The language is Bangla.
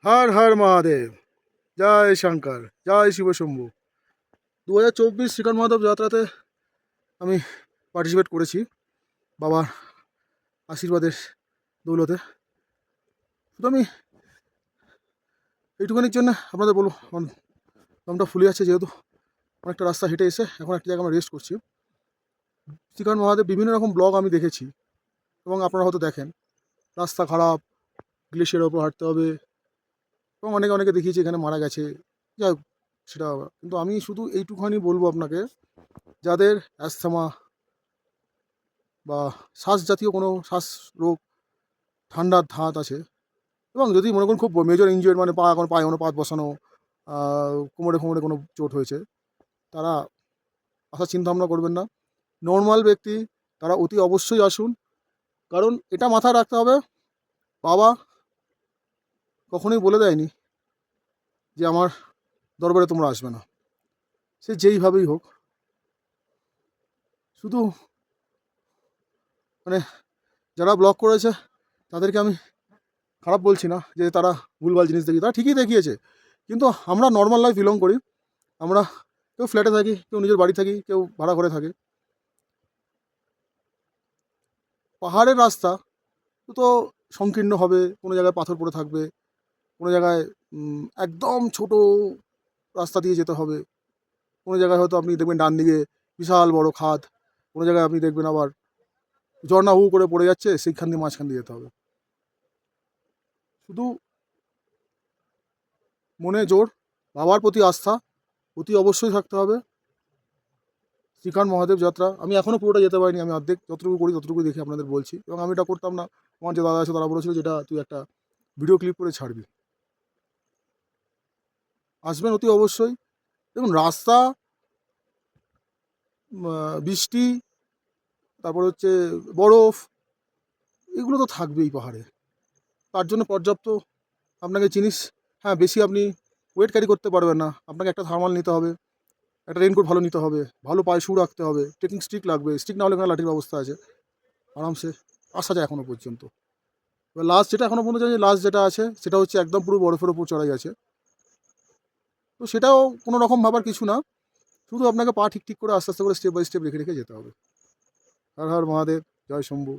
হর হর মহাদেব, জয় শঙ্কর, জয় শিব শম্ভু। 2024 শ্রীকান্ত মহাদেব যাত্রাতে আমি পার্টিসিপেট করেছি বাবার আশীর্বাদের দৌলতে। শুধু আমি এইটুখানির জন্য আপনাদের বলবো, আমার দমটা ফুলে যাচ্ছে, যেহেতু অনেকটা রাস্তা হেঁটে এসে এখন একটা জায়গায় আমরা রেস্ট করছি। শ্রীকান্ত মহাদেব বিভিন্ন রকম ব্লগ আমি দেখেছি এবং আপনারা হয়তো দেখেন, রাস্তা খারাপ, গ্লেশিয়ারের ওপর হাঁটতে হবে, এবং অনেকে অনেকে দেখিয়েছি এখানে মারা গেছে। যাই হোক, সেটা কিন্তু আমি শুধু এইটুখানি বলবো আপনাকে, যাদের অ্যাস্থমা বা শ্বাস জাতীয় কোনো শ্বাস রোগ, ঠান্ডার ধাত আছে, এবং যদি মনে করুন খুব মেজর ইনজুরি, মানে পায়ে কোনো পাত বসানো, কোমরে কোমরে কোনো চোট হয়েছে, তারা আসার চিন্তা ভাবনা করবেন না। নর্মাল ব্যক্তি তারা অতি অবশ্যই আসুন, কারণ এটা মাথায় রাখতে হবে, বাবা কখনোই বলে দেয়নি যে আমার দরবারে তোমরা আসবে না। সে যেইভাবেই হোক, শুধু মানে যারা ব্লগ করেছে তাদেরকে আমি খারাপ বলছি না যে তারা ভুলভাল জিনিস দেখি, তারা ঠিকই দেখিয়েছে, কিন্তু আমরা নর্মাল লাইফ বিলং করি। আমরা কেউ ফ্ল্যাটে থাকি, কেউ নিজের বাড়ি থাকি, কেউ ভাড়া করে থাকে। পাহাড়ের রাস্তা তো সংকীর্ণ হবে, কোনো জায়গায় পাথর পড়ে থাকবে, কোনো জায়গায় একদম ছোট রাস্তা দিয়ে যেতে হবে, কোনো জায়গায় হয়তো আপনি দেখবেন ডান দিকে বিশাল বড় খাদ, কোনো জায়গায় আপনি দেখবেন আবার ঝর্ণা হু করে পড়ে যাচ্ছে, সেইখান দিয়ে মাঝখান দিয়ে যেতে হবে। শুধু মনে জোর, বাবার প্রতি আস্থা অতি অবশ্যই থাকতে হবে। শ্রীকান্ত মহাদেব যাত্রা আমি এখনও পুরোটা যেতে পারিনি, আমি অর্ধেক যতটুকু করি ততটুকু দেখে আপনাদের বলছি, এবং আমি এটা করতাম না। আমার যে দাদা আছে তারা বলেছিল যেটা তুই একটা ভিডিও ক্লিপ করে ছাড়বি। আসবেন অতি অবশ্যই। দেখুন রাস্তা, বৃষ্টি, তারপর হচ্ছে বরফ, এগুলো তো থাকবেই পাহাড়ে। তার জন্য পর্যাপ্ত আপনাকে জিনিস, হ্যাঁ বেশি আপনি ওয়েট ক্যারি করতে পারবেন না, আপনাকে একটা থার্মাল নিতে হবে, একটা রেনকোট ভালো নিতে হবে, ভালো পায়ে শু রাখতে হবে, ট্রেকিং স্টিক লাগবে, স্টিক না হলে এখানে লাঠির ব্যবস্থা আছে, আরামসে আসা যায় এখনও পর্যন্ত। এবার লাস্ট যেটা এখনও পর্যন্ত জানি, লাস্ট যেটা আছে সেটা হচ্ছে একদম পুরো বরফের ওপর চড়াই আছে। তো সেটাও কোনো রকম ভাবার কিছু না, শুধু আপনাকে পা ঠিক ঠিক করে আস্তে আস্তে করে স্টেপ বাই স্টেপ রেখে রেখে যেতে হবে। হর হর মহাদেব, জয় শম্ভু।